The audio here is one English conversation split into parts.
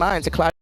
Lines, a clash.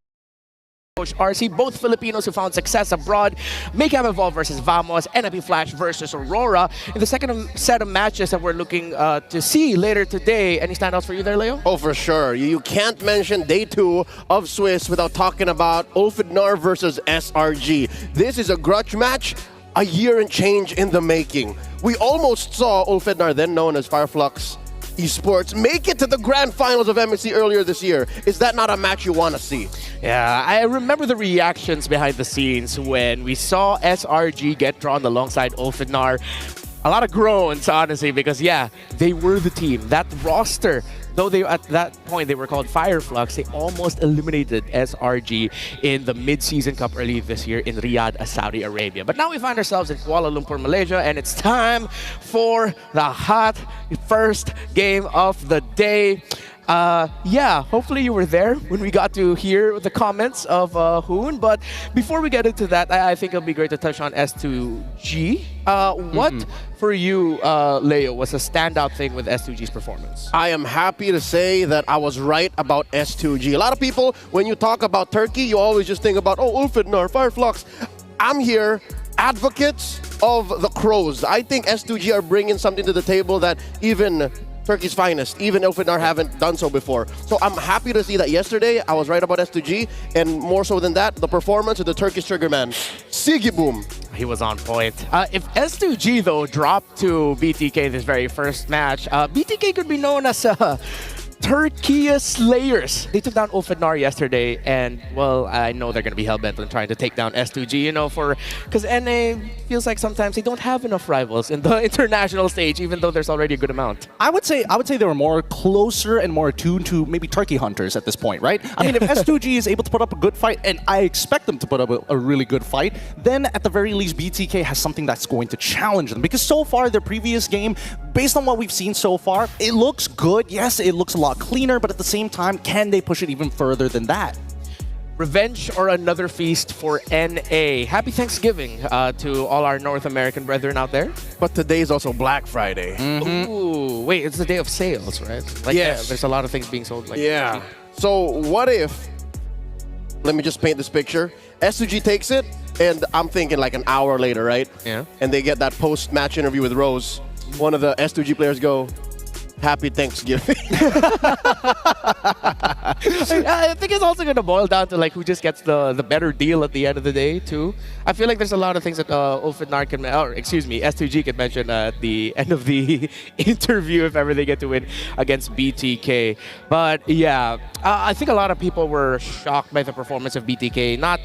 Coach RC, both Filipinos who found success abroad. Maycam Evolve versus Vamos, NFP Flash versus Aurora. In the second set of matches that we're looking to see later today, any standouts for you there, Leo? Oh, for sure. You can't mention day 2 of Swiss without talking about Ulfidnar versus SRG. This is a grudge match, a year and change in the making. We almost saw Ulfidnar, then known as Fireflux Esports, make it to the grand finals of MSC earlier this year. Is that not a match you want to see? Yeah, I remember the reactions behind the scenes when we saw SRG get drawn alongside Ulfidnar. A lot of groans, honestly, because yeah, they were the team. That roster, though they at that point they were called Fireflux, they almost eliminated SRG in the mid-season cup early this year in Riyadh, Saudi Arabia. But now we find ourselves in Kuala Lumpur, Malaysia, and it's time for the hot first game of the day. Yeah, hopefully you were there when we got to hear the comments of Hoon. But before we get into that, I think it'll be great to touch on S2G. What for you, Leo, was a standout thing with S2G's performance? I am happy to say that I was right about S2G. A lot of people, when you talk about Turkey, you always just think about, oh, Ulfidnar, Fireflux. I'm here, advocates of the Crows. I think S2G are bringing something to the table that even Turkey's finest, even Ulfidnar haven't done so before. So I'm happy to see that yesterday I was right about S2G, and more so than that, the performance of the Turkish trigger man, Sigiboom. He was on point. If S2G, though, dropped to BTK this very first match, BTK could be known as Turkey Slayers. They took down Ulfidnar yesterday, and well, I know they're going to be hell-bent on trying to take down S2G, you know, because NA feels like sometimes they don't have enough rivals in the international stage, even though there's already a good amount. I would say they were more closer and more attuned to maybe Turkey hunters at this point, right? I mean, if S2G is able to put up a good fight, and I expect them to put up a really good fight, then at the very least, BTK has something that's going to challenge them. Because so far, their previous game, based on what we've seen so far, it looks good. Yes, it looks a lot cleaner, but at the same time, can they push it even further than that? Revenge or another feast for NA. Happy Thanksgiving to all our North American brethren out there. But today is also Black Friday. Ooh, wait, it's the day of sales, right? Like, yes. There's a lot of things being sold. Like, yeah. So what if, let me just paint this picture, S2G takes it, and I'm thinking like an hour later, right? Yeah. And they get that post-match interview with Rose. One of the S2G players go, Happy Thanksgiving. I think it's also going to boil down to like who just gets the better deal at the end of the day too. I feel like there's a lot of things that Ulfidnar can, or excuse me, S2G can mention at the end of the interview if ever they get to win against BTK. But yeah, I think a lot of people were shocked by the performance of BTK, not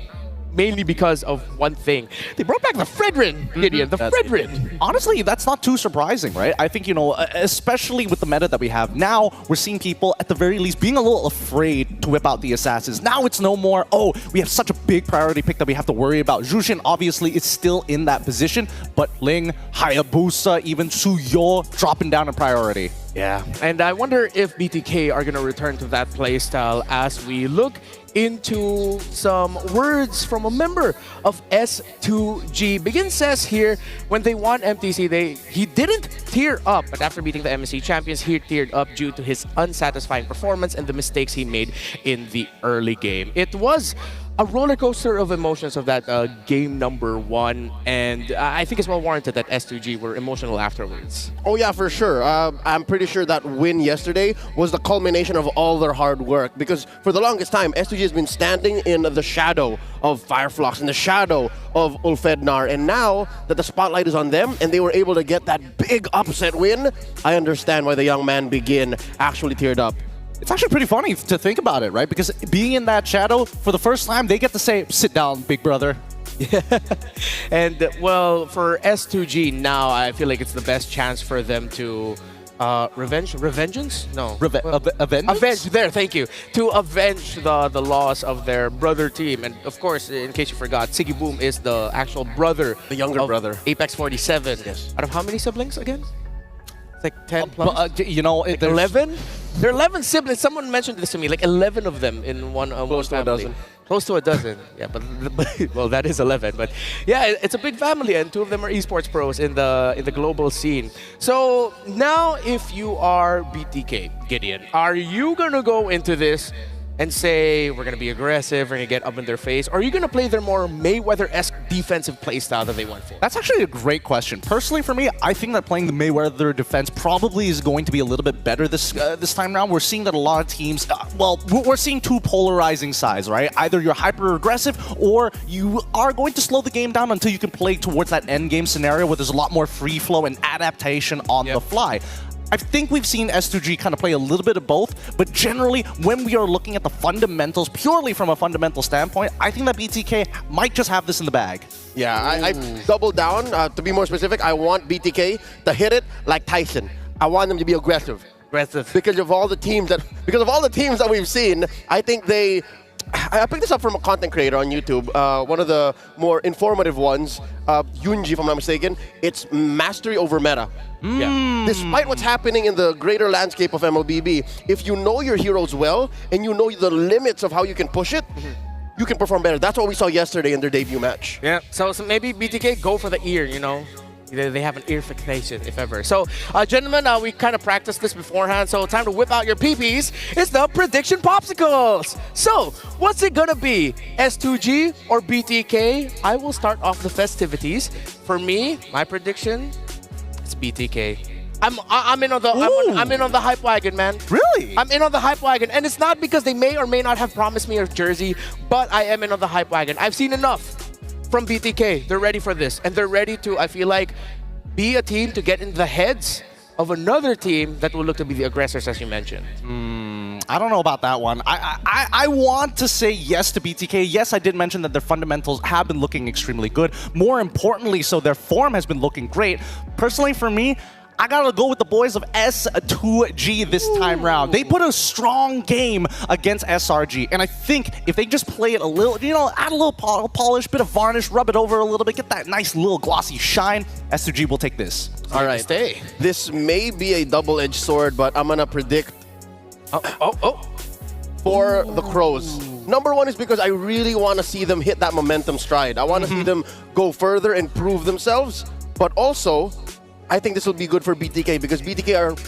mainly because of one thing. They brought back the Fredrin, Gideon, the Fredrin. Honestly, that's not too surprising, right? I think, you know, especially with the meta that we have now, we're seeing people, at the very least, being a little afraid to whip out the assassins. Now it's no more, oh, we have such a big priority pick that we have to worry about. Jushin, obviously, is still in that position, but Ling, Hayabusa, even Suyo dropping down in priority. Yeah, and I wonder if BTK are going to return to that playstyle as we look into some words from a member of S2G. Begin says here, when they won MTC, he didn't tear up, but after beating the MSC champions, he teared up due to his unsatisfying performance and the mistakes he made in the early game. It was a roller coaster of emotions of that game number 1, and I think it's well warranted that S2G were emotional afterwards. Oh yeah, for sure. I'm pretty sure that win yesterday was the culmination of all their hard work, because for the longest time, S2G has been standing in the shadow of Fireflux, in the shadow of Ulfidnar, and now that the spotlight is on them and they were able to get that big upset win, I understand why the young man Begin actually teared up. It's actually pretty funny to think about it, right? Because being in that shadow, for the first time, they get to say, sit down, big brother. Yeah. And, well, for S2G now, I feel like it's the best chance for them to revengeance? No. Avenge, there, thank you. To avenge the loss of their brother team. And, of course, in case you forgot, Sigiboom is the actual brother. The younger brother. Apex 47. Yes. Out of how many siblings again? It's like 10 plus? You know, like 11? There are 11 siblings. Someone mentioned this to me, like 11 of them in one Close to family. a dozen. Close to a dozen. Yeah, but well, that is 11. But yeah, it's a big family, and 2 of them are esports pros in the global scene. So now, if you are BTK, Gideon, are you gonna go into this and say, we're going to be aggressive, we're going to get up in their face? Or are you going to play their more Mayweather-esque defensive playstyle that they went for? That's actually a great question. Personally, for me, I think that playing the Mayweather defense probably is going to be a little bit better this time around. We're seeing that a lot of teams, we're seeing two polarizing sides, right? Either you're hyper-aggressive or you are going to slow the game down until you can play towards that end game scenario where there's a lot more free flow and adaptation on the fly. I think we've seen S2G kind of play a little bit of both, but generally, when we are looking at the fundamentals, purely from a fundamental standpoint, I think that BTK might just have this in the bag. Yeah, I double down. To be more specific, I want BTK to hit it like Tyson. I want them to be aggressive. Because of all the teams that we've seen, I think I picked this up from a content creator on YouTube, one of the more informative ones, Yunji, if I'm not mistaken. It's mastery over meta. Yeah. Despite what's happening in the greater landscape of MLBB, if you know your heroes well and you know the limits of how you can push it, you can perform better. That's what we saw yesterday in their debut match. Yeah, so maybe BTK go for the ear, you know? They have an ear fixation, if ever. So, gentlemen, we kind of practiced this beforehand, so time to whip out your PPs. It's the prediction popsicles. So, what's it gonna be? S2G or BTK? I will start off the festivities. For me, my prediction, it's BTK. I'm in on the I'm in on the hype wagon, man. Really? I'm in on the hype wagon, and it's not because they may or may not have promised me a jersey, but I am in on the hype wagon. I've seen enough from BTK. They're ready for this, and they're ready to, I feel like, be a team to get in the heads of another team that will look to be the aggressors, as you mentioned. I don't know about that one. I want to say yes to BTK. Yes, I did mention that their fundamentals have been looking extremely good. More importantly, so their form has been looking great. Personally, for me, I gotta go with the boys of S2G this time round. They put a strong game against SRG, and I think if they just play it a little, you know, add a little polish, bit of varnish, rub it over a little bit, get that nice little glossy shine, S2G will take this. All right, stay. This may be a double-edged sword, but I'm gonna predict for the Crows. Number one is because I really want to see them hit that momentum stride. I want to see them go further and prove themselves, but also, I think this will be good for BTK because BTK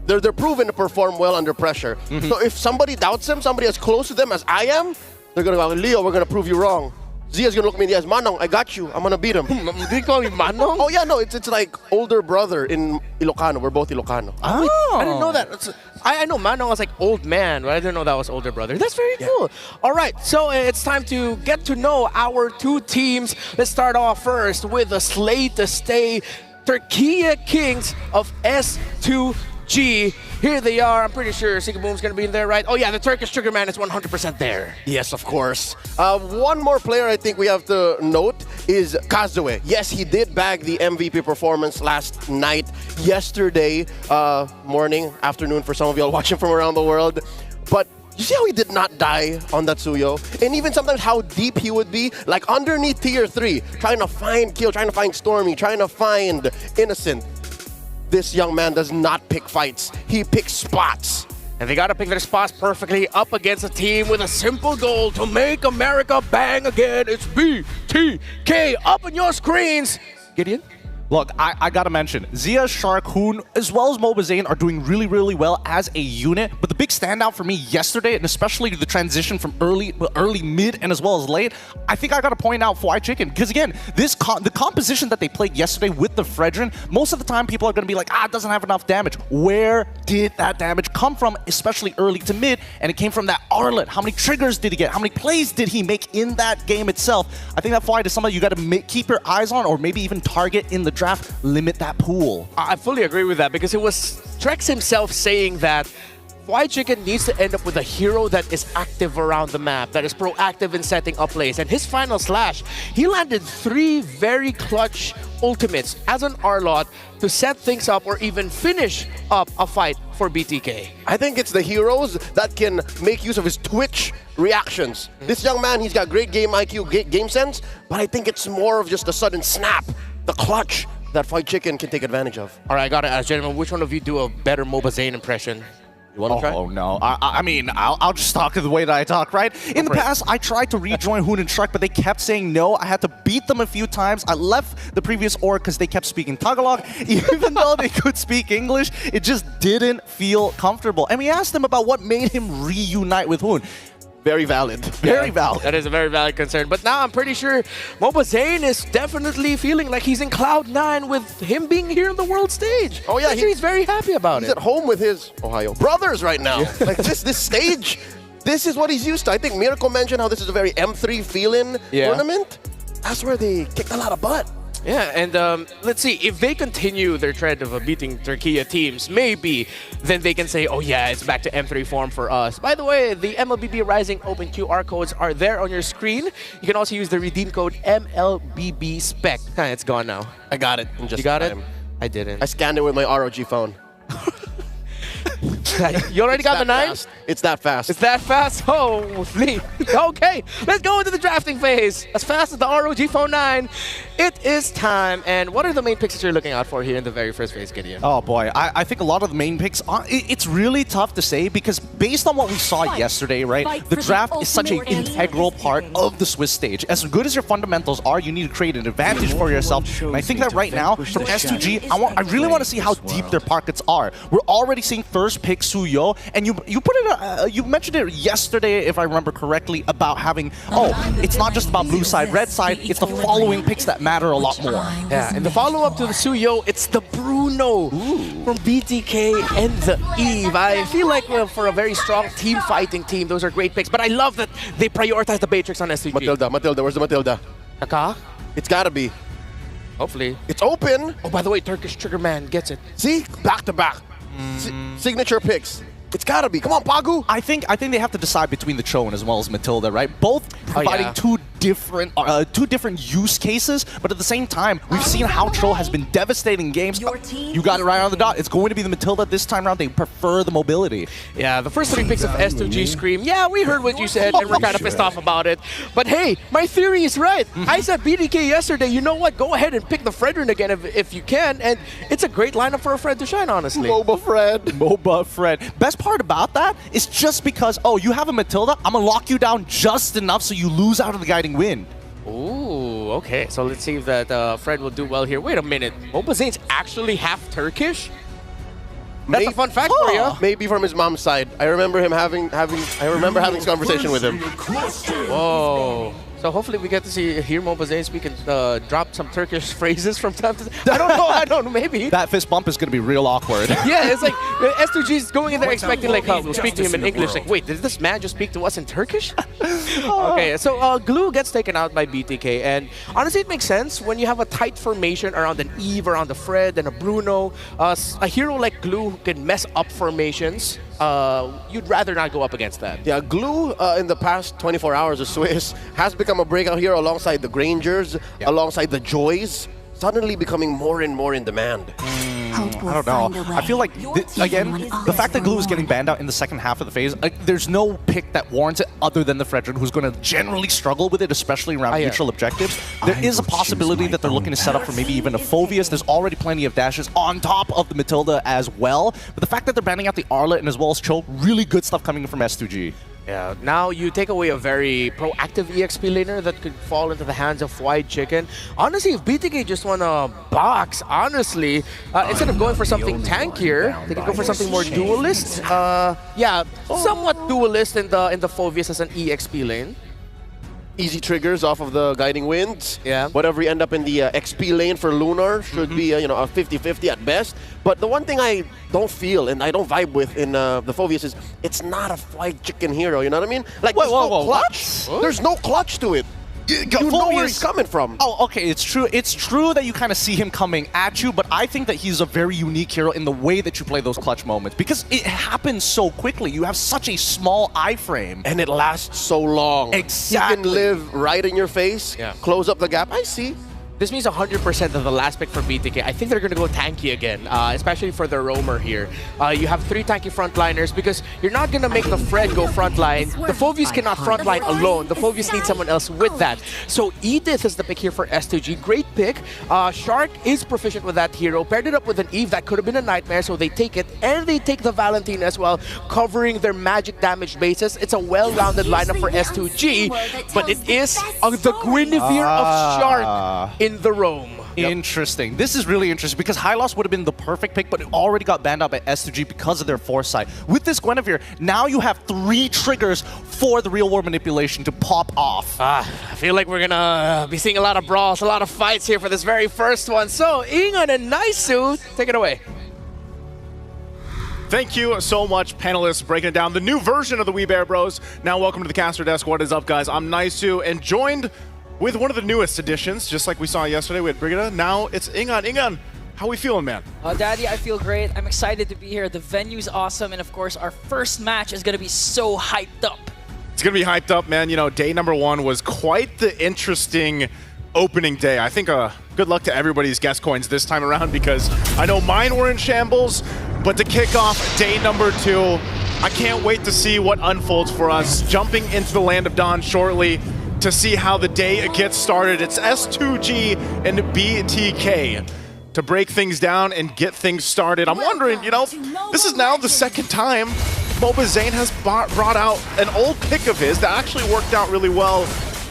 they're proven to perform well under pressure. So if somebody doubts them, somebody as close to them as I am, they're gonna go, Leo, we're gonna prove you wrong. Zia's gonna look at me in the eyes, Manong, I got you. I'm gonna beat him. Did you call me Manong? Oh yeah, no, it's like older brother in Ilocano. We're both Ilocano. Oh, I didn't know that. I know Manong was like old man, but I didn't know that was older brother. That's very cool. All right, so it's time to get to know our two teams. Let's start off first with a slay to stay Turkey Kings of S2G. Here they are. I'm pretty sure Sigaboom's going to be in there, right? Oh, yeah, the Turkish Trigger Man is 100% there. Yes, of course. One more player I think we have to note is Kazue. Yes, he did bag the MVP performance last night, yesterday, morning, afternoon for some of y'all watching from around the world. But you see how he did not die on that Suyo? And even sometimes how deep he would be, like underneath tier 3, trying to find Kill, trying to find Stormy, trying to find Innocent. This young man does not pick fights. He picks spots. And they got to pick their spots perfectly up against a team with a simple goal to make America bang again. It's BTK up on your screens. Gideon? Look, I gotta mention, Zia, Shark, Hoon, as well as Mobazane are doing really, really well as a unit. But the big standout for me yesterday, and especially the transition from early, mid, and as well as late, I think I gotta point out Fly Chicken. Because again, the composition that they played yesterday with the Fredrin, most of the time people are gonna be like, it doesn't have enough damage. Where did that damage come from, especially early to mid? And it came from that Arlet. How many triggers did he get? How many plays did he make in that game itself? I think that Fly is something you gotta keep your eyes on, or maybe even target in the draft, limit that pool. I fully agree with that because it was Trex himself saying that Fly Chicken needs to end up with a hero that is active around the map, that is proactive in setting up plays. And his final slash, he landed 3 very clutch ultimates as an Arlot to set things up or even finish up a fight for BTK. I think it's the heroes that can make use of his Twitch reactions. This young man, he's got great game IQ, game sense, but I think it's more of just a sudden snap, the clutch that Fly Chicken can take advantage of. All right, I got to ask, gentlemen, which one of you do a better Mobazane impression? You want to try? Oh no! I mean, I'll just talk the way that I talk, right? In the past, I tried to rejoin Hoon and Shrek, but they kept saying no. I had to beat them a few times. I left the previous org because they kept speaking Tagalog, even though they could speak English. It just didn't feel comfortable. And we asked him about what made him reunite with Hoon. Very valid. Very valid. That is a very valid concern. But now I'm pretty sure Mobazane is definitely feeling like he's in Cloud9 with him being here on the world stage. Oh, yeah, He's very happy about He's it. at home with his Ohio brothers right now. Like this stage, this is what he's used to. I think Miracle mentioned how this is a very M3 feel-in tournament. That's where they kicked a lot of butt. Yeah, and let's see, if they continue their trend of beating Turkey teams, maybe then they can say, oh yeah, it's back to M3 form for us. By the way, the MLBB Rising Open QR codes are there on your screen. You can also use the redeem code MLBBSPEC. It's gone now. I got it. In just You got time. it? I didn't. I scanned it with my ROG phone. You already got the 9? Fast. It's that fast. It's that fast? Holy. Okay, let's go into the drafting phase. As fast as the ROG Phone 9, it is time. And what are the main picks that you're looking out for here in the very first phase, Gideon? Oh boy, I think a lot of the main picks, it's really tough to say because based on what we saw yesterday, right, the draft is such an integral part of the Swiss stage. As good as your fundamentals are, you need to create an advantage for yourself. And I think that right now, from S2G, I really want to see how deep their pockets are. We're already seeing first pick Suyo, and you put it, you mentioned it yesterday, if I remember correctly, about having, it's not just about blue side, red side, it's the following picks that matter a lot more. Yeah, and the follow-up to the Suyo, it's the Bruno from BTK and the Eve. I feel like for a very strong team-fighting team, those are great picks. But I love that they prioritize the Matrix on SCG. Matilda, where's the Matilda? Kaka? It's gotta be. Hopefully. It's open. Oh, by the way, Turkish Trigger Man gets it. See? Back to back. Signature picks. It's gotta be. Come on, Pagu. I think they have to decide between the Chone as well as Matilda, right? Both providing two different use cases, but at the same time, we've seen how Cho has been devastating games. You got it right on the dot. It's going to be the Matilda this time around. They prefer the mobility. Yeah, the first 3 picks of S2G Scream. Yeah, we heard what you said, and we're kind of pissed off about it. But hey, my theory is right. I said BTK yesterday. You know what? Go ahead and pick the Fredrin again if you can, and it's a great lineup for a Fred to shine, honestly. MOBA Fred. Best part about that is just because, you have a Matilda, I'm going to lock you down just enough so you lose out of the guiding wind. Ooh, okay. So let's see if that Fred will do well here. Wait a minute. Mobazane's actually half Turkish? That's a fun fact for you. Maybe from his mom's side. I remember him having this conversation with him. Whoa. So hopefully we get to hear Mobazane speak and drop some Turkish phrases from time to time. I don't know, maybe. That fist bump is going to be real awkward. Yeah, it's like S2G is going in there expecting like, we'll speak to him in English. Like, wait, did this man just speak to us in Turkish? Okay, so Glue gets taken out by BTK, and honestly, it makes sense when you have a tight formation around an Eve, around a Fred, and a Bruno. A hero like Glue who can mess up formations. You'd rather not go up against that. Yeah, Glue in the past 24 hours of Swiss has become a breakout hero alongside the Grangers, alongside the Joys, suddenly becoming more and more in demand. I don't know. I feel like, again, the fact that Glue is getting banned out in the second half of the phase, there's no pick that warrants it other than the Fredrin, who's going to generally struggle with it, especially around neutral objectives. There is a possibility that they're looking to set up for maybe even a Phoveus. There's already plenty of dashes on top of the Matilda as well. But the fact that they're banning out the Arlet and as well as Cho, really good stuff coming from S2G. Yeah, now you take away a very proactive EXP laner that could fall into the hands of White Chicken. Honestly, if BTK just want to box, honestly, instead of going for something tankier, they could go for something more duelist. Yeah, somewhat duelist in the Phoveus as an EXP lane. Easy triggers off of the guiding winds. Yeah. Whatever you end up in the XP lane for Lunar should be a 50-50 at best. But the one thing I don't feel and I don't vibe with in the Phoveus is it's not a White Chicken hero. You know what I mean? Like there's no clutch. There's no clutch to it. You know where he's coming from. Oh, okay, it's true. It's true that you kind of see him coming at you, but I think that he's a very unique hero in the way that you play those clutch moments because it happens so quickly. You have such a small iframe. And it lasts so long. Exactly. He can live right in your face, close up the gap. I see. This means 100% of the last pick for BTK. I think they're going to go tanky again, especially for their roamer here. You have 3 tanky frontliners because you're not going to make the Fred go frontline. The Phobius cannot frontline alone. The Phobius needs someone else with that. So Edith is the pick here for S2G. Great pick. Shark is proficient with that hero. Paired it up with an Eve that could have been a nightmare, so they take it. And they take the Valentine as well, covering their magic damage basis. It's a well-rounded lineup for S2G, but it is the Guinevere of Shark in the roam. Interesting. This is really interesting because High Loss would have been the perfect pick, but it already got banned out by S2G because of their foresight. With this Guinevere, now you have 3 triggers for the real world manipulation to pop off. I feel like we're gonna be seeing a lot of brawls, a lot of fights here for this very first one. So, Ingon and Naisu, take it away. Thank you so much, panelists, breaking down the new version of the We Bear Bros. Now, welcome to the caster desk. What is up, guys? I'm Naisu, and joined with one of the newest additions, just like we saw yesterday. We had Brigida. Now it's Ingon. Ingon, how we feeling, man? Daddy, I feel great. I'm excited to be here. The venue's awesome, and of course, our first match is going to be so hyped up. It's going to be hyped up, man. You know, day number 1 was quite the interesting opening day. I think good luck to everybody's guest coins this time around because I know mine were in shambles, but to kick off day number 2, I can't wait to see what unfolds for us. Jumping into the Land of Dawn shortly to see how the day gets started. It's S2G and BTK to break things down and get things started. I'm wondering, you know, this is now the second time mobilelegends has brought out an old pick of his that actually worked out really well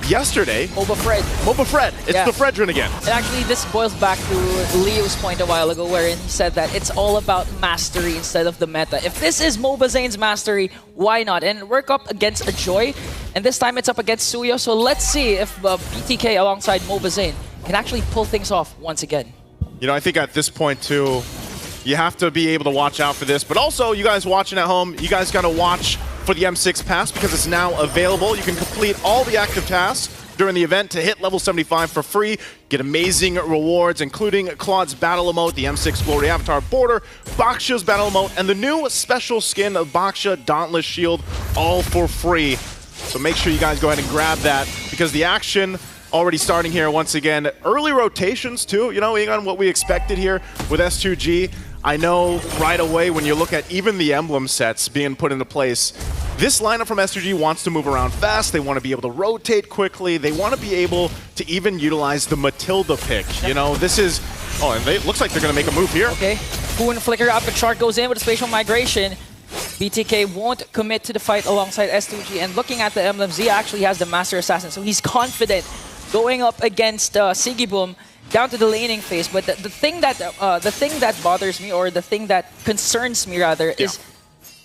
yesterday. Moba Fred. It's the Fredrin again. And actually, this boils back to Leo's point a while ago, wherein he said that it's all about mastery instead of the meta. If this is mobilelegends mastery, why not? And work up against a Joy, and this time it's up against Suyo. So let's see if BTK alongside mobilelegends can actually pull things off once again. You know, I think at this point too, you have to be able to watch out for this. But also, you guys watching at home, you guys got to watch for the M6 pass because it's now available. You can complete all the active tasks during the event to hit level 75 for free, get amazing rewards, including Claude's battle emote, the M6 Glory Avatar Border, Baksha's battle emote, and the new special skin of Baksha Dauntless Shield, all for free. So make sure you guys go ahead and grab that because the action already starting here once again. Early rotations too, you know, Ingon, what we expected here with S2G. I know right away when you look at even the emblem sets being put into place, this lineup from S2G wants to move around fast. They want to be able to rotate quickly. They want to be able to even utilize the Matilda pick. You know, this is... Oh, and it looks like they're going to make a move here. Okay. Boon flicker up, but Shark goes in with a spatial migration. BTK won't commit to the fight alongside S2G. And looking at the emblem, Zia actually has the Master Assassin, so he's confident going up against Sigiboom down to the laning phase. But the thing that bothers me, or the thing that concerns me rather, is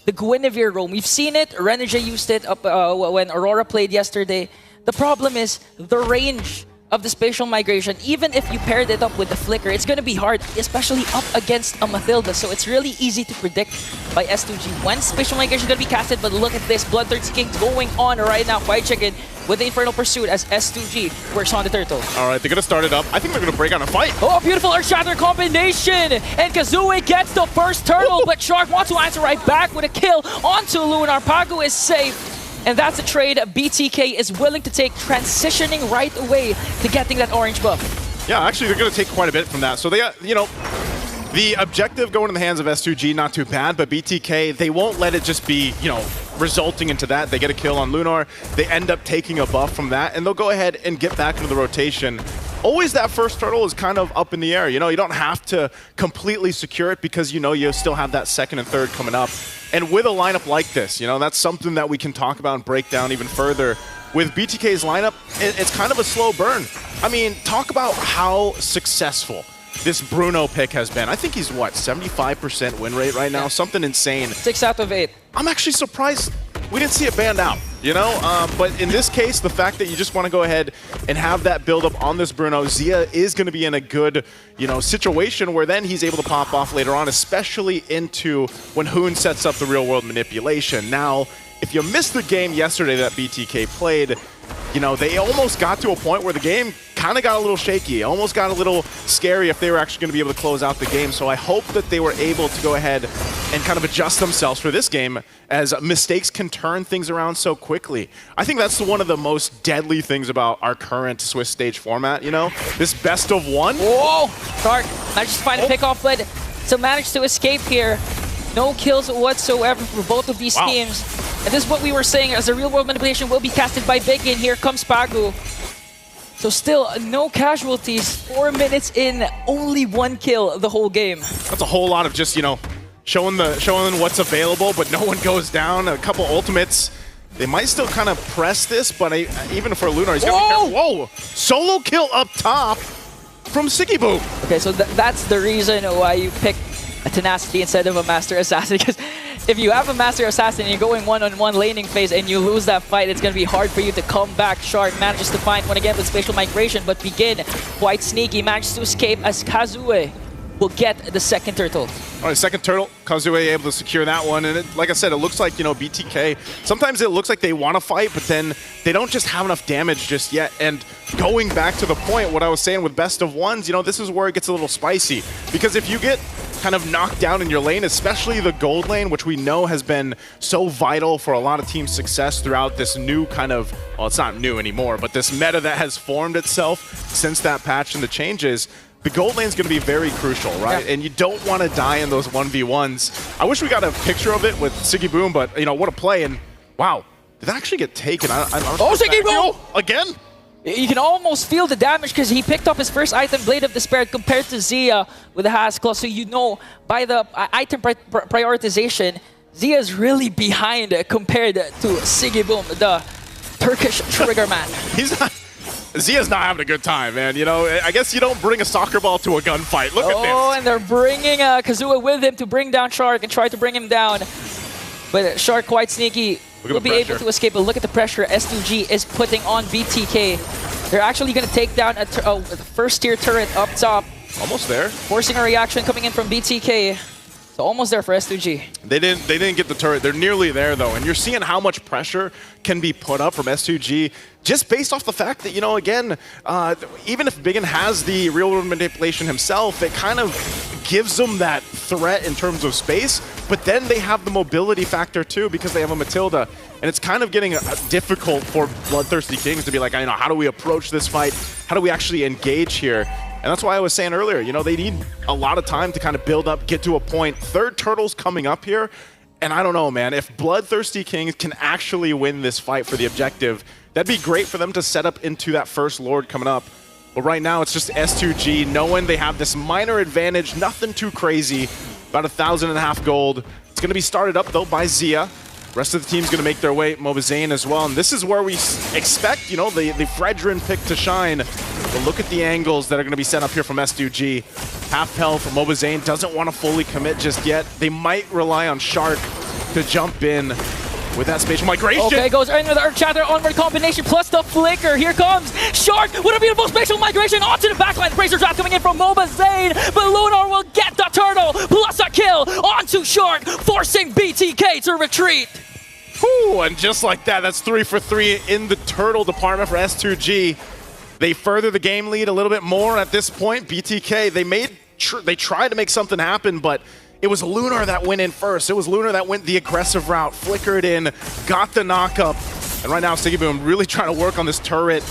the Guinevere roam. We've seen it. Renege used it up when Aurora played yesterday. The problem is the range of the spatial migration. Even if you paired it up with the flicker, it's going to be hard, especially up against a Matilda. So it's really easy to predict by S2G when spatial migration is going to be casted. But look at this, Bloodthirsty King going on right now. White Chicken with the Infernal Pursuit as S2G works on the turtle. All right, they're going to start it up. I think they're going to break on a fight. Oh, beautiful Earthshatter combination! And Kazooie gets the first turtle, but Shark wants to answer right back with a kill onto Lunar. Pago is safe. And that's a trade BTK is willing to take, transitioning right away to getting that orange buff. Yeah, actually, they're going to take quite a bit from that. So they, you know, the objective going in the hands of S2G, not too bad, but BTK, they won't let it just be, you know, resulting into that. They get a kill on Lunar. They end up taking a buff from that, and they'll go ahead and get back into the rotation. Always that first turtle is kind of up in the air. You know, you don't have to completely secure it because you know you still have that second and third coming up. And with a lineup like this, you know, that's something that we can talk about and break down even further. With BTK's lineup, it's kind of a slow burn. I mean, talk about how successful this Bruno pick has been. I think he's, what, 75% win rate right now? Something insane. 6 out of 8. I'm actually surprised we didn't see it banned out, you know? But in this case, the fact that you just want to go ahead and have that build up on this Bruno, Zia is going to be in a good, you know, situation where then he's able to pop off later on, especially into when Hoon sets up the real world manipulation. Now, if you missed the game yesterday that BTK played, you know, they almost got to a point where the game kind of got a little shaky. Almost got a little scary if they were actually going to be able to close out the game. So I hope that they were able to go ahead and kind of adjust themselves for this game, as mistakes can turn things around so quickly. I think that's one of the most deadly things about our current Swiss stage format, you know? This best of one. Whoa! Shark managed to find a pick-off, but still managed to escape here. No kills whatsoever for both of these teams. And this is what we were saying, as a real-world manipulation will be casted by Big In. Here comes Pagu. So still, no casualties. 4 minutes in, only 1 kill the whole game. That's a whole lot of just, you know, showing what's available, but no one goes down. A couple ultimates. They might still kind of press this, but even for Lunar, he's got to be careful. Whoa! Solo kill up top from Siggy Boom. Okay, so that's the reason why you pick a Tenacity instead of a Master Assassin, because if you have a Master Assassin and you're going one-on-one laning phase and you lose that fight, it's going to be hard for you to come back. Shark manages to find one again with Spatial Migration, but Begin, quite sneaky, manages to escape as Kazue will get the second turtle. All right, second turtle. Kazue able to secure that one. And like I said, it looks like, you know, BTK, sometimes it looks like they want to fight, but then they don't just have enough damage just yet. And going back to the point, what I was saying with best of ones, you know, this is where it gets a little spicy. Because if you get kind of knocked down in your lane, especially the gold lane, which we know has been so vital for a lot of team success throughout this new kind of, well, it's not new anymore, but this meta that has formed itself since that patch and the changes, the gold lane is going to be very crucial, right? Yeah. And you don't want to die in those 1v1s. I wish we got a picture of it with Siggy Boom, but, you know, what a play. And, wow, did that actually get taken? Oh, Siggy Boom! Again? You can almost feel the damage because he picked up his first item, Blade of Despair, compared to Zia with the Has Claw. So you know, by the item prioritization, Zia is really behind compared to Siggy Boom, the Turkish trigger man. Zia's not having a good time, man. You know, I guess you don't bring a soccer ball to a gunfight. Look at this. Oh, and they're bringing Kazua with him to bring down Shark and try to bring him down. But Shark, quite sneaky, will be able to escape. But look at the pressure S2G is putting on BTK. They're actually going to take down the first-tier turret up top. Almost there. Forcing a reaction coming in from BTK. So almost there for S2G. They didn't get the turret. They're nearly there, though. And you're seeing how much pressure can be put up from S2G just based off the fact that, you know, again, even if Biggin has the real-world manipulation himself, it kind of gives them that threat in terms of space. But then they have the mobility factor, too, because they have a Matilda. And it's kind of getting difficult for Bloodthirsty Kings to be like, you know, how do we approach this fight? How do we actually engage here? And that's why I was saying earlier, you know, they need a lot of time to kind of build up, get to a point. Third turtle's coming up here. And I don't know, man, if Bloodthirsty Kings can actually win this fight for the objective, that'd be great for them to set up into that first Lord coming up. But right now, it's just S2G, knowing they have this minor advantage, nothing too crazy, about 1,500 gold. It's going to be started up, though, by Zia. Rest of the team's going to make their way, Mobazane as well. And this is where we expect, you know, the Fredrin pick to shine. But look at the angles that are going to be set up here from S2G. Half health, Mobazane doesn't want to fully commit just yet. They might rely on Shark to jump in with that spatial migration. Okay, goes in with the Earth Shatter onward combination plus the flicker. Here comes Shark with a beautiful spatial migration onto the backline. Bracer trap coming in from Mobazane, but Lunar will get the turtle plus a kill onto Shark, forcing BTK to retreat. Whew, and just like that, that's 3 for 3 in the turtle department for S2G. They further the game lead a little bit more at this point. BTK, they tried to make something happen, but it was Lunar that went in first. It was Lunar that went the aggressive route, flickered in, got the knockup. And right now, Siggy Boom really trying to work on this turret.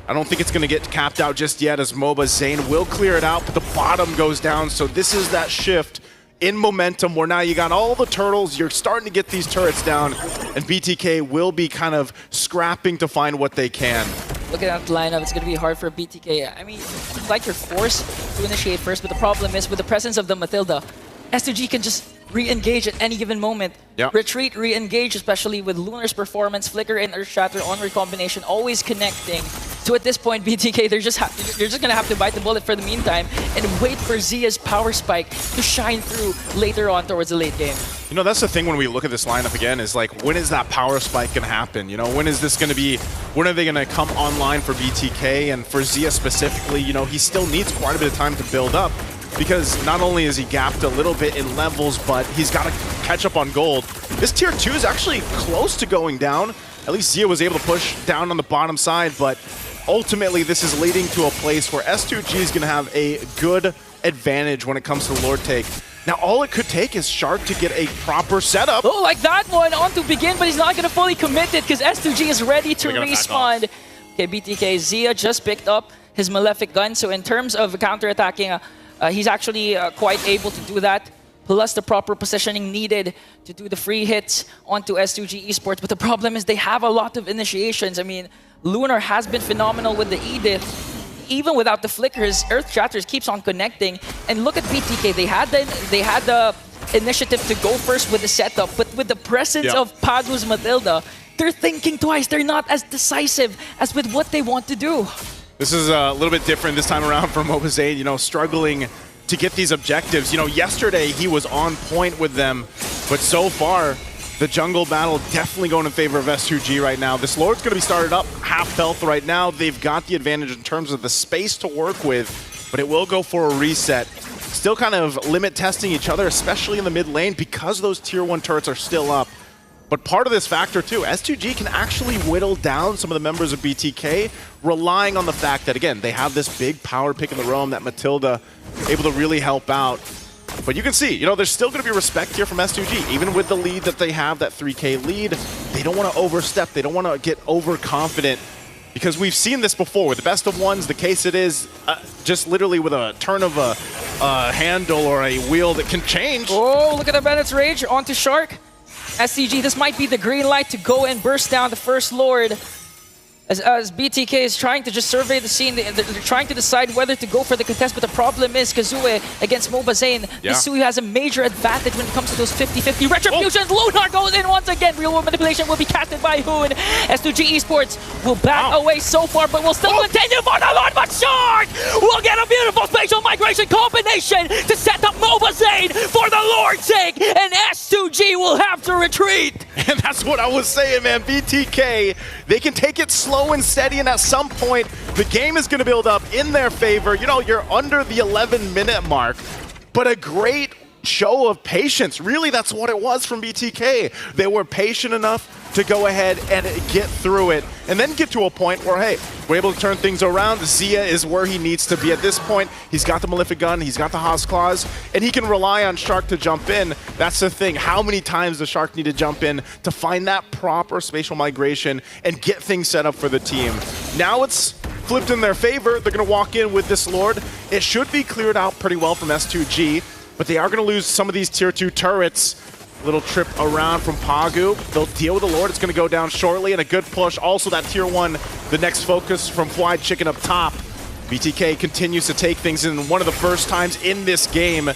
I don't think it's going to get capped out just yet, as Mobazane will clear it out, but the bottom goes down. So this is that shift in momentum where now you got all the turtles, you're starting to get these turrets down, and BTK will be kind of scrapping to find what they can. Looking at the lineup, it's going to be hard for BTK. I mean, it's like you're forced to initiate first, but the problem is with the presence of the Matilda, S2G can just re-engage at any given moment. Yep. Retreat, re-engage, especially with Lunar's performance, Flicker and Earth Shatter onward combination, always connecting. So at this point, BTK, they're just going to have to bite the bullet for the meantime and wait for Zia's power spike to shine through later on towards the late game. You know, that's the thing when we look at this lineup again, is like, when is that power spike going to happen? You know, when is this going to be, when are they going to come online for BTK? And for Zia specifically, you know, he still needs quite a bit of time to build up, because not only is he gapped a little bit in levels, but he's got to catch up on gold. This tier 2 is actually close to going down. At least Zia was able to push down on the bottom side, but ultimately this is leading to a place where S2G is going to have a good advantage when it comes to Lord take. Now, all it could take is Shark to get a proper setup. Oh, like that one on to begin, but he's not going to fully commit it because S2G is ready to respawn. Okay, BTK, Zia just picked up his Malefic gun, so in terms of counterattacking, he's actually quite able to do that, plus the proper positioning needed to do the free hits onto S2G Esports. But the problem is they have a lot of initiations. I mean, Lunar has been phenomenal with the Edith. Even without the flickers, Earth Shatters keeps on connecting. And look at BTK, they had the initiative to go first with the setup, but with the presence of Padu's Matilda, they're thinking twice. They're not as decisive as with what they want to do. This is a little bit different this time around for mobilelegends, you know, struggling to get these objectives. You know, yesterday he was on point with them, but so far, the jungle battle definitely going in favor of S2G right now. This Lord's going to be started up half health right now. They've got the advantage in terms of the space to work with, but it will go for a reset. Still kind of limit testing each other, especially in the mid lane, because those tier 1 turrets are still up. But part of this factor too, S2G can actually whittle down some of the members of BTK, relying on the fact that, again, they have this big power pick in the roam, that Matilda able to really help out. But you can see, you know, there's still going to be respect here from S2G. Even with the lead that they have, that 3K lead, they don't want to overstep. They don't want to get overconfident, because we've seen this before. With the best of ones, the case it is just literally with a turn of a handle or a wheel that can change. Oh, look at the Bennett's Rage onto Shark. SCG, this might be the green light to go and burst down the first Lord. As BTK is trying to just survey the scene, they're trying to decide whether to go for the contest, but the problem is Kazue against mobilelegends. Misui has a major advantage when it comes to those 50-50 retributions. Lunar goes in once again. Real world manipulation will be casted by Hoon. S2G Esports will back away so far, but will still continue for the Lord. But Shark will get a beautiful spatial migration combination to set up mobilelegends for the Lord's sake, and S2G will have to retreat. And that's what I was saying, man. BTK, they can take it slow and steady, and at some point, the game is going to build up in their favor. You know, you're under the 11-minute mark, but a great show of patience. Really, that's what it was from BTK. They were patient enough to go ahead and get through it, and then get to a point where, hey, we're able to turn things around. Zia is where he needs to be at this point. He's got the Malefic Gun, he's got the Haas Claws, and he can rely on Shark to jump in. That's the thing. How many times does Shark need to jump in to find that proper spatial migration and get things set up for the team? Now it's flipped in their favor. They're going to walk in with this Lord. It should be cleared out pretty well from S2G, but they are going to lose some of these tier 2 turrets. Little trip around from Pagu. They'll deal with the Lord. It's going to go down shortly, and a good push. Also that tier 1, the next focus from Fly Chicken up top. BTK continues to take things in. One of the first times in this game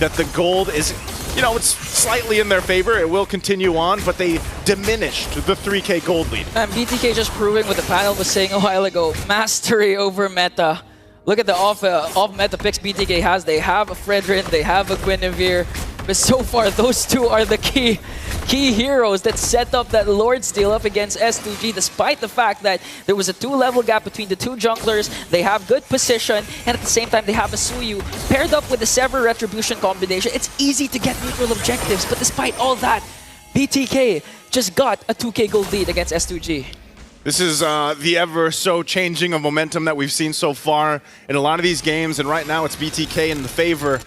that the gold is, you know, it's slightly in their favor. It will continue on, but they diminished the 3K gold lead. And BTK just proving what the panel was saying a while ago. Mastery over meta. Look at the off-meta picks BTK has. They have a Fredrin, they have a Guinevere. But so far, those two are the key heroes that set up that Lord steal up against S2G, despite the fact that there was a 2-level gap between the two junglers. They have good position, and at the same time, they have a Suyu. Paired up with the Sever Retribution combination, it's easy to get neutral objectives. But despite all that, BTK just got a 2K gold lead against S2G. This is the ever so changing of momentum that we've seen so far in a lot of these games, and right now it's BTK in the favor.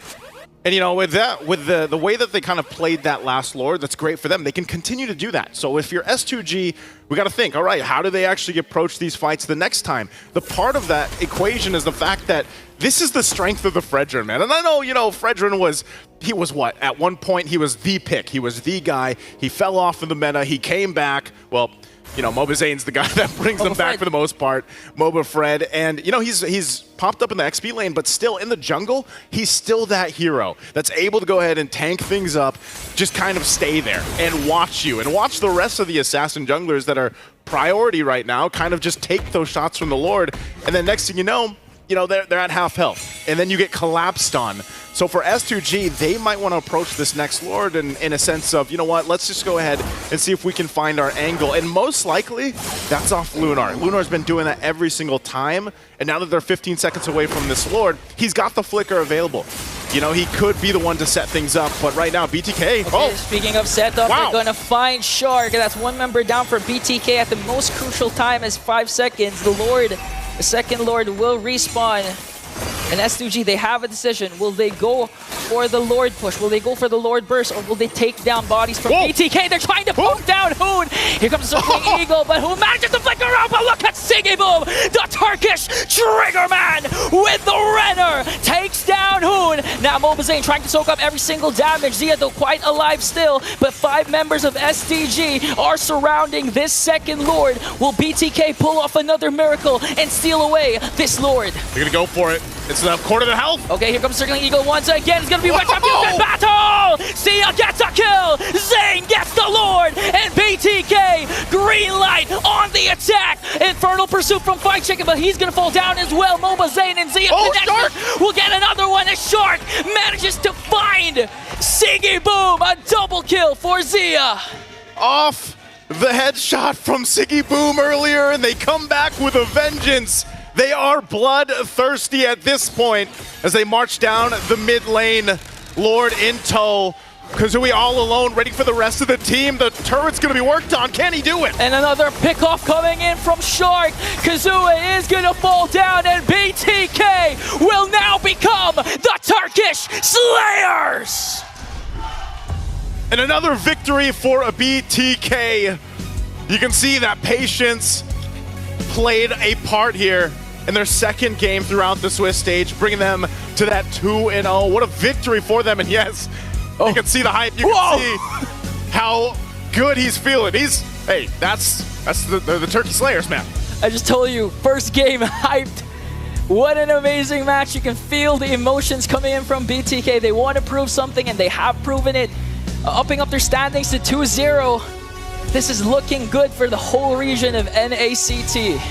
And you know, with that, with the way that they kind of played that last Lord, that's great for them. They can continue to do that. So if you're S2G, we got to think, all right, how do they actually approach these fights the next time? The part of that equation is the fact that this is the strength of the Fredrin, man. And I know, you know, Fredrin was what? At one point, he was the pick. He was the guy. He fell off of the meta. He came back. Well, you know, mobilelegends the guy that brings them back for the most part, Moba Fred. And, you know, he's popped up in the XP lane, but still in the jungle, he's still that hero that's able to go ahead and tank things up, just kind of stay there and watch you and watch the rest of the assassin junglers that are priority right now kind of just take those shots from the Lord. And then next thing you know, they're at half health, and then you get collapsed on. So for S2G, they might want to approach this next Lord in a sense of, you know what, let's just go ahead and see if we can find our angle. And most likely, that's off Lunar. Lunar's been doing that every single time, and now that they're 15 seconds away from this Lord, he's got the flicker available. you know, he could be the one to set things up. But right now, BTK. Okay, speaking of setup, Wow. we're going to find Shark. That's one member down for BTK at the most crucial time as 5 seconds. The second Lord will respawn. And S2G, they have a decision. Will they go for the Lord push? Will they go for the Lord burst? Or will they take down bodies from BTK? They're trying to poke down Hoon. Here comes the Circling Eagle, but Hoon manages to flick around. But look at Siggy Boom, the Turkish Trigger Man with the Renner. Takes down Hoon. Now mobilelegends trying to soak up every single damage. Zia, though, quite alive still. But 5 members of STG are surrounding this second Lord. Will BTK pull off another miracle and steal away this Lord? They're going to go for it. It's the quarter of the health. Okay, here comes Circling Eagle once again. It's going to be Wet in battle! Sia gets a kill! Zane gets the Lord! And BTK, green light on the attack! Infernal pursuit from Fight Chicken, but he's going to fall down as well. mobilelegends and Zia connection will get another one as Shark manages to find Siggy Boom! A double kill for Zia! Off the headshot from Siggy Boom earlier, and they come back with a vengeance. They are bloodthirsty at this point as they march down the mid lane. Lord in tow. Kazooie all alone, ready for the rest of the team. The turret's going to be worked on. Can he do it? And another pickoff coming in from Shark. Kazooie is going to fall down, and BTK will now become the Turkish Slayers! And another victory for a BTK. You can see that patience played a part here in their second game throughout the Swiss stage, bringing them to that 2-0. What a victory for them. And yes, you can see the hype. You can see how good he's feeling. Hey, that's the Turkey Slayers, man. I just told you, first game hyped. What an amazing match. You can feel the emotions coming in from BTK. They want to prove something, and they have proven it. Upping up their standings to 2-0. This is looking good for the whole region of NACT.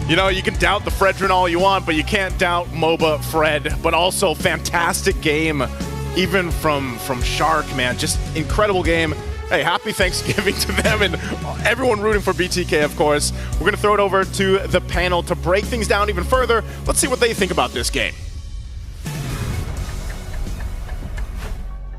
You know, you can doubt the Fredrin all you want, but you can't doubt MOBA Fred. But also, fantastic game, even from Shark, man. Just incredible game. Hey, happy Thanksgiving to them and everyone rooting for BTK, of course. We're going to throw it over to the panel to break things down even further. Let's see what they think about this game.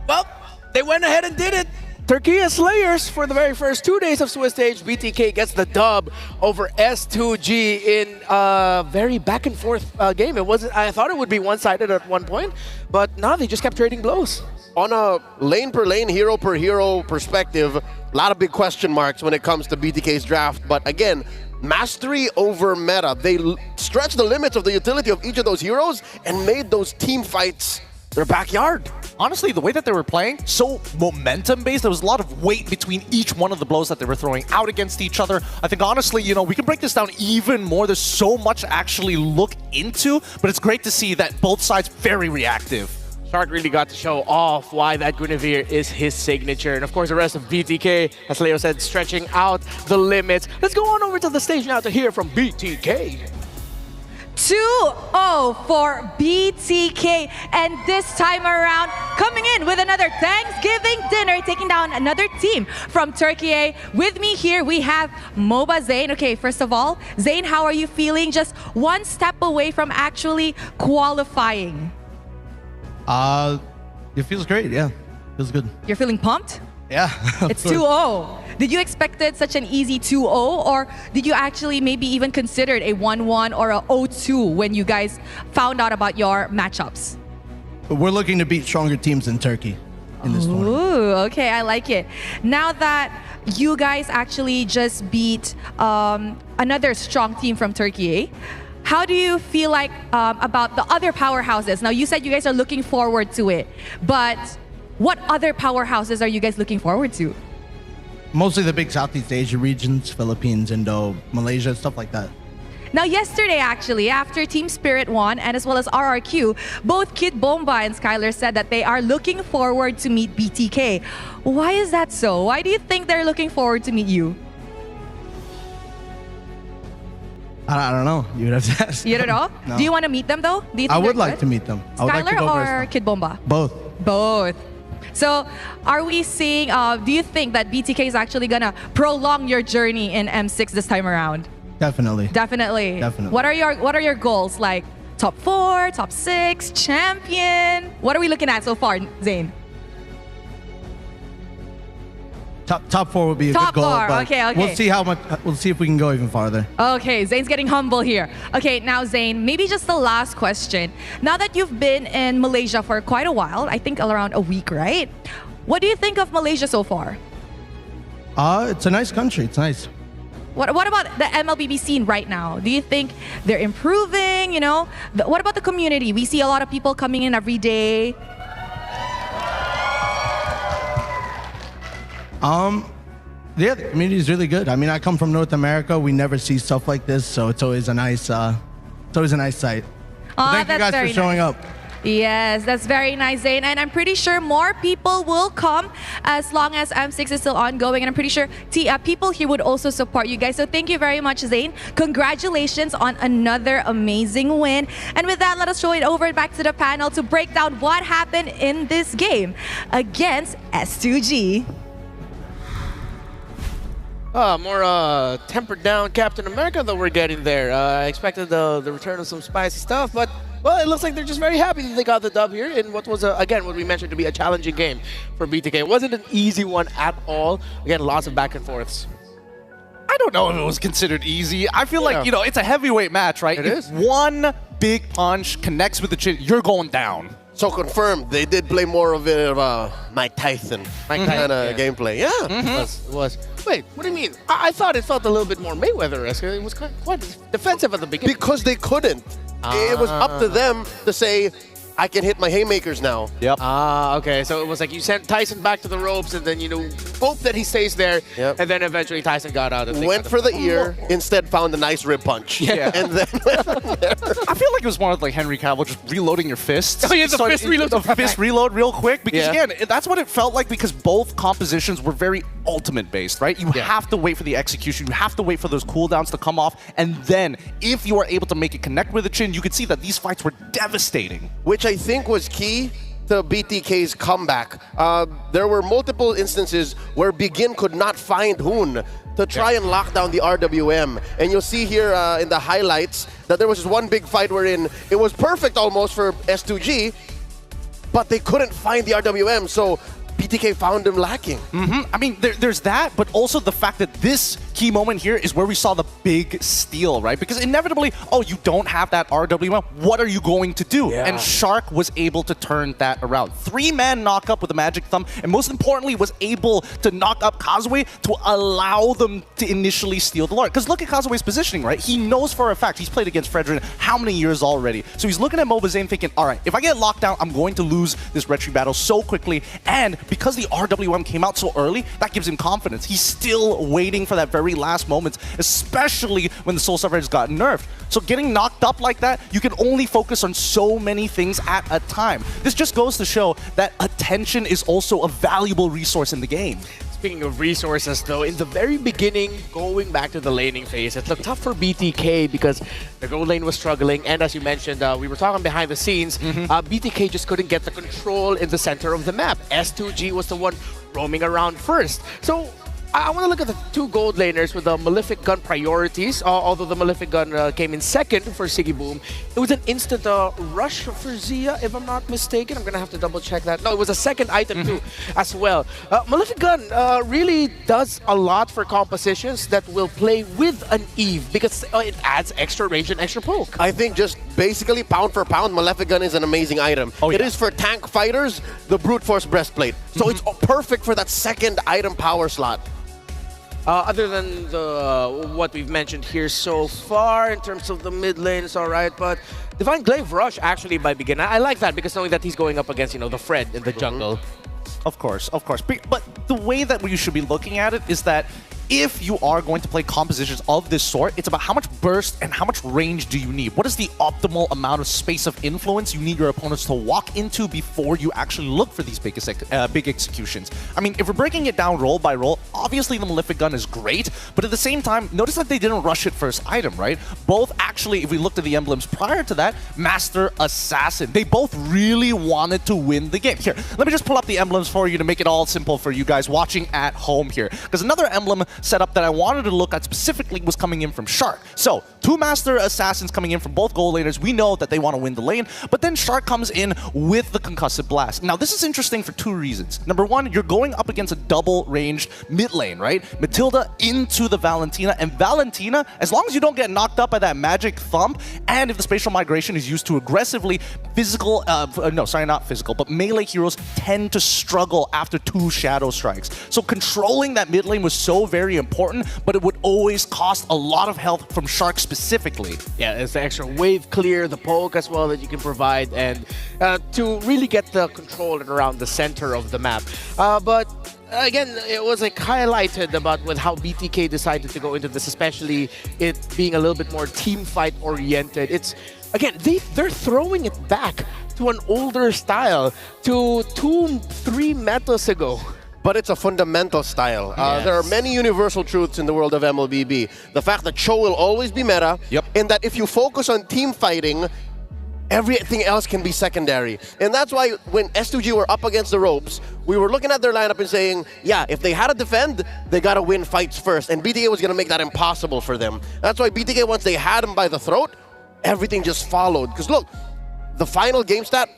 Well, they went ahead and did it. Turkey Slayers for the very first 2 days of Swiss stage. BTK gets the dub over S2G in a very back and forth game. I thought it would be one-sided at one point, but now they just kept trading blows. On a lane per lane, hero per hero perspective, a lot of big question marks when it comes to BTK's draft. But again, mastery over meta. They stretched the limits of the utility of each of those heroes and made those team fights their backyard. Honestly, the way that they were playing, so momentum-based, there was a lot of weight between each one of the blows that they were throwing out against each other. I think, honestly, you know, we can break this down even more. There's so much to actually look into, but it's great to see that both sides very reactive. Shark really got to show off why that Guinevere is his signature. And of course, the rest of BTK, as Leo said, stretching out the limits. Let's go on over to the stage now to hear from BTK. 2-0 for BTK, and this time around coming in with another Thanksgiving dinner, taking down another team from Turkey. With me here we have MOBA Zane. Okay, first of all, Zane, how are you feeling? Just one step away from actually qualifying. It feels great, yeah. Feels good. You're feeling pumped? Yeah. It's 2-0. Did you expect it such an easy 2-0, or did you actually maybe even considered a 1-1 or a 0-2 when you guys found out about your matchups? We're looking to beat stronger teams in Turkey in this tournament. Ooh, okay, I like it. Now that you guys actually just beat another strong team from Turkey, how do you feel like about the other powerhouses? Now, you said you guys are looking forward to it, but what other powerhouses are you guys looking forward to? Mostly the big Southeast Asia regions, Philippines, Indo, Malaysia, stuff like that. Now, yesterday, actually, after Team Spirit won, and as well as RRQ, both Kid Bomba and Skylar said that they are looking forward to meet BTK. Why is that so? Why do you think they're looking forward to meet you? I don't know. You would have to ask. You don't know? No. Do you want to meet them, though? Do you think I would they're like good? to meet them. I would like to Skylar go or first. Kid Bomba? Both. Both. So, are we seeing, do you think that BTK is actually gonna prolong your journey in M6 this time around? Definitely. Definitely. Definitely. What are your goals like top 4, top 6, champion? What are we looking at so far, Zane? Top 4 would be a Top good goal. 4, but okay. We'll see how much. We'll see if we can go even farther. Okay, Zane's getting humble here. Okay, now Zane, maybe just the last question. Now that you've been in Malaysia for quite a while, I think around a week, right? What do you think of Malaysia so far? It's a nice country. It's nice. What about the MLBB scene right now? Do you think they're improving? You know, what about the community? We see a lot of people coming in every day. Yeah, the community is really good. I mean, I come from North America. We never see stuff like this, so it's always a nice sight. Thank you guys for showing up. Yes, that's very nice, Zane. And I'm pretty sure more people will come as long as M6 is still ongoing. And I'm pretty sure people here would also support you guys. So thank you very much, Zane. Congratulations on another amazing win. And with that, let us show it over back to the panel to break down what happened in this game against S2G. More tempered down Captain America that we're getting there. I expected the return of some spicy stuff, but well, it looks like they're just very happy that they got the dub here in what was, again, what we mentioned to be a challenging game for BTK. It wasn't an easy one at all. Again, lots of back and forths. I don't know if it was considered easy. I feel like, you know, it's a heavyweight match, right? It if is. one big punch connects with the chin, you're going down. So confirmed, they did play more of a Mike Tyson kind of gameplay. Yeah. It was. Wait, what do you mean? I thought it felt a little bit more Mayweather-esque. It was quite defensive at the beginning. Because they couldn't. It was up to them to say, I can hit my haymakers now. Yep. Okay. So it was like you sent Tyson back to the ropes and then, you know, hope that he stays there. Yep. And then eventually Tyson got out. And Went for the ear, instead found a nice rib punch. Yeah. And then I feel like it was more like Henry Cavill just reloading your fists. Oh, yeah, the fist reload. The fist reload real quick. Because Yeah. again, that's what it felt like because both compositions were very ultimate based, right? You have to wait for the execution. You have to wait for those cooldowns to come off. And then if you are able to make it connect with the chin, you could see that these fights were devastating. which I think was key to BTK's comeback. There were multiple instances where Begin could not find Hoon to try and lock down the RWM. And you'll see here in the highlights that there was just one big fight wherein it was perfect almost for S2G, but they couldn't find the RWM, so BTK found him lacking. I mean, there's that, but also the fact that this key moment here is where we saw the big steal, right? Because inevitably, oh, you don't have that RWM, what are you going to do? Yeah. And Shark was able to turn that around. 3-man knock up with a magic thumb, and most importantly, was able to knock up Kazue to allow them to initially steal the Lord. Because look at Kazue's positioning, right? He knows for a fact, he's played against Fredrin how many years already? So he's looking at Mobazane thinking, all right, if I get locked down, I'm going to lose this retry battle so quickly, and because the RWM came out so early, that gives him confidence. He's still waiting for that very last moments, especially when the Soul Survivors got nerfed. So getting knocked up like that, you can only focus on so many things at a time. This just goes to show that attention is also a valuable resource in the game. Speaking of resources, though, in the very beginning, going back to the laning phase, it looked tough for BTK because the gold lane was struggling. And as you mentioned, we were talking behind the scenes, BTK just couldn't get the control in the center of the map. S2G was the one roaming around first. So I want to look at the two gold laners with the Malefic Gun priorities. Although the Malefic Gun came in second for Siggy Boom. It was an instant rush for Zia, if I'm not mistaken. I'm going to have to double check that. No, it was a second item too, as well. Malefic Gun really does a lot for compositions that will play with an Eve because it adds extra range and extra poke. I think just basically pound for pound, Malefic Gun is an amazing item. It is for tank fighters, the Brute Force Breastplate. So it's perfect for that second item power slot. Other than the what we've mentioned here so far in terms of the mid lane, it's all right. But Divine Glaive Rush actually by Begin. I like that because knowing that he's going up against, you know, the Fred in the jungle. Of course, of course. But the way that we should be looking at it is that if you are going to play compositions of this sort, it's about how much burst and how much range do you need. What is the optimal amount of space of influence you need your opponents to walk into before you actually look for these big executions? I mean, if we're breaking it down role by role, obviously the Malefic Gun is great, but at the same time, notice that they didn't rush it first item, right? Both actually, if we looked at the emblems prior to that, Master Assassin. They both really wanted to win the game. Here, let me just pull up the emblems for you to make it all simple for you guys watching at home here. Because another emblem setup that I wanted to look at specifically was coming in from Shark. So, 2 Master Assassins coming in from both gold laners. We know that they want to win the lane, but then Shark comes in with the Concussive Blast. Now, this is interesting for 2 reasons. Number 1, you're going up against a double-ranged mid lane, right? Matilda into the Valentina, and Valentina, as long as you don't get knocked up by that magic thump, and if the spatial migration is used too aggressively, but melee heroes tend to struggle after 2 Shadow Strikes. So controlling that mid lane was so very important, but it would always cost a lot of health from Shark specifically. Yeah, it's the extra wave clear, the poke as well that you can provide, and to really get the control around the center of the map. But again, it was like highlighted about with how BTK decided to go into this, especially it being a little bit more team fight oriented. It's again, they're throwing it back to an older style, to 2-3 metas ago. But it's a fundamental style. Yes. There are many universal truths in the world of MLBB. The fact that Cho will always be meta, and that if you focus on team fighting, everything else can be secondary. And that's why when S2G were up against the ropes, we were looking at their lineup and saying, yeah, if they had to defend, they got to win fights first. And BTK was going to make that impossible for them. That's why BTK, once they had him by the throat, everything just followed. Because look, the final game stat,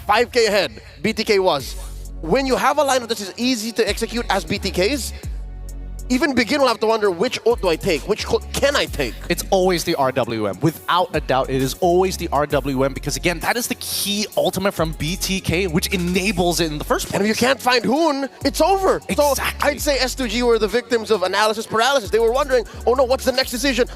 5K ahead, BTK was. When you have a lineup that is easy to execute as BTK's, even Begin will have to wonder, which ult do I take? Which ult can I take? It's always the RWM. Without a doubt, it is always the RWM because, again, that is the key ultimate from BTK, which enables it in the first place. And if you can't find Hoon, it's over. Exactly. So I'd say S2G were the victims of analysis paralysis. They were wondering, oh no, what's the next decision?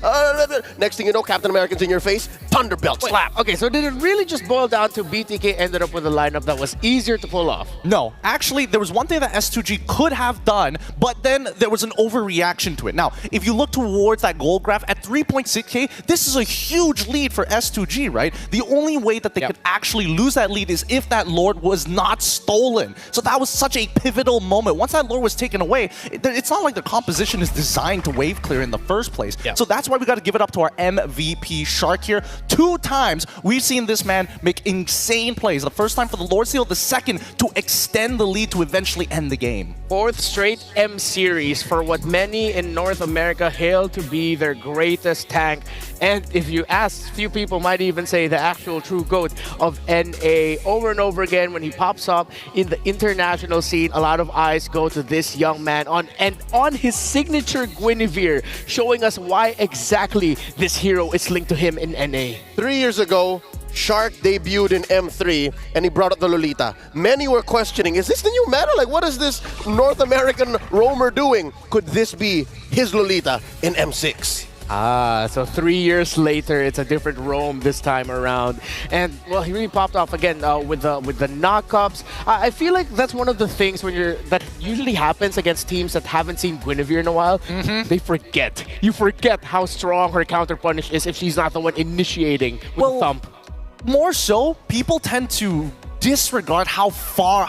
Next thing you know, Captain American's in your face, Thunderbelt, slap. Okay, so did it really just boil down to BTK ended up with a lineup that was easier to pull off? No, actually, there was one thing that S2G could have done, but then there was an overreaction to it. Now, if you look towards that gold graph at 3.6K, this is a huge lead for S2G, right? The only way that they could actually lose that lead is if that Lord was not stolen. So that was such a pivotal moment. Once that Lord was taken away, it's not like the composition is designed to wave clear in the first place. So that's why we got to give it up to our MVP Shark here. 2 times we've seen this man make insane plays. The first time for the Lord Seal, the second to extend the lead to eventually end the game. 4th straight M series for what many in North America hail to be their greatest tank. And if you ask, few people might even say the actual true GOAT of NA. Over and over again, when he pops up in the international scene, a lot of eyes go to this young man on his signature Guinevere, showing us why exactly this hero is linked to him in NA. 3 years ago, Shark debuted in M3 and he brought up the Lolita. Many were questioning, is this the new meta? Like, what is this North American roamer doing? Could this be his Lolita in M6? So 3 years later, it's a different roam this time around. And, well, he really popped off again with the knockups. I feel like that's one of the things that usually happens against teams that haven't seen Guinevere in a while. They forget. You forget how strong her counter punish is if she's not the one initiating with the thump. More so, people tend to disregard how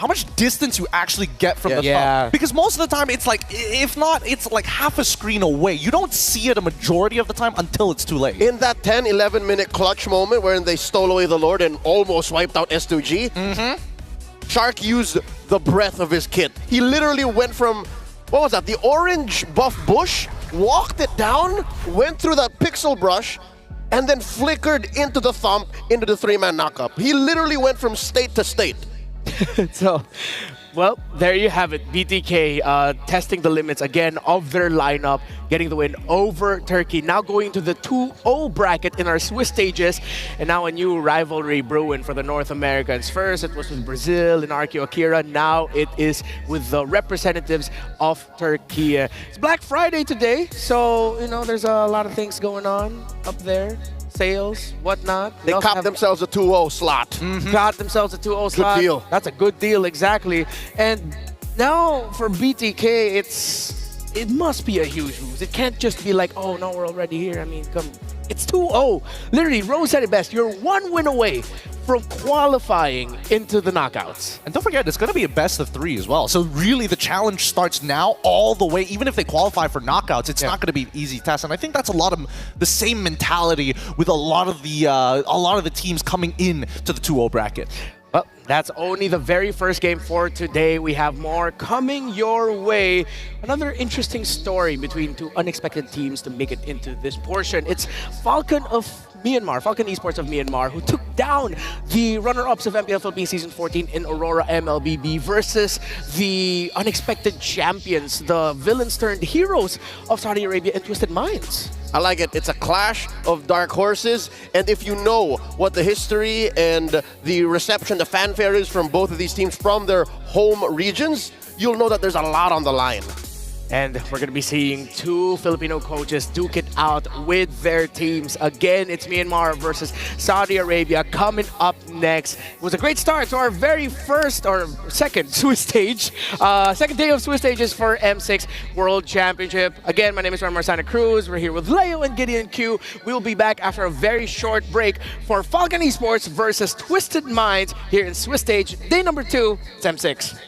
much distance you actually get from the thumb. Because most of the time, it's like, if not, it's like half a screen away. You don't see it a majority of the time until it's too late. In that 10-11 minute clutch moment wherein they stole away the Lord and almost wiped out S2G, Shark used the breadth of his kit. He literally went from, what was that, the orange buff bush, walked it down, went through that pixel brush, and then flickered into the thump, into the 3-man knockup. He literally went from state to state. So, well, there you have it. BTK testing the limits again of their lineup, getting the win over Turkey. Now going to the 2-0 bracket in our Swiss stages, and now a new rivalry brewing for the North Americans. First, it was with Brazil and Archeo Akira. Now it is with the representatives of Turkey. It's Black Friday today, so, you know, there's a lot of things going on up there. Sales, whatnot. They copped themselves a 2-0 slot. Got themselves a 2-0 slot. Good deal. That's a good deal, exactly. And now for BTK, it must be a huge boost. It can't just be like, oh no, we're already here. I mean, come. It's 2-0. Literally, Rose said it best. You're 1 win away from qualifying into the knockouts. And don't forget, it's going to be a best of 3 as well. So really, the challenge starts now all the way. Even if they qualify for knockouts, it's not going to be an easy test. And I think that's a lot of the same mentality with a lot of the teams coming in to the 2-0 bracket. Well, that's only the very first game for today. We have more coming your way. Another interesting story between two unexpected teams to make it into this portion. It's Falcon Esports of Myanmar, who took down the runner-ups of MPL Philippines Season 14 in Aurora MLBB versus the unexpected champions, the villains turned heroes of Saudi Arabia and Twisted Minds. I like it. It's a clash of dark horses. And if you know what the history and the reception, the fanfare is from both of these teams from their home regions, you'll know that there's a lot on the line. And we're going to be seeing two Filipino coaches duke it out with their teams. Again, it's Myanmar versus Saudi Arabia coming up next. It was a great start to our very first or second Swiss stage. Second day of Swiss stages for M6 World Championship. Again, my name is Ramar Santa Cruz. We're here with Leo and Gideon Q. We'll be back after a very short break for Falcon Esports versus Twisted Minds here in Swiss stage, day number 2. It's M6.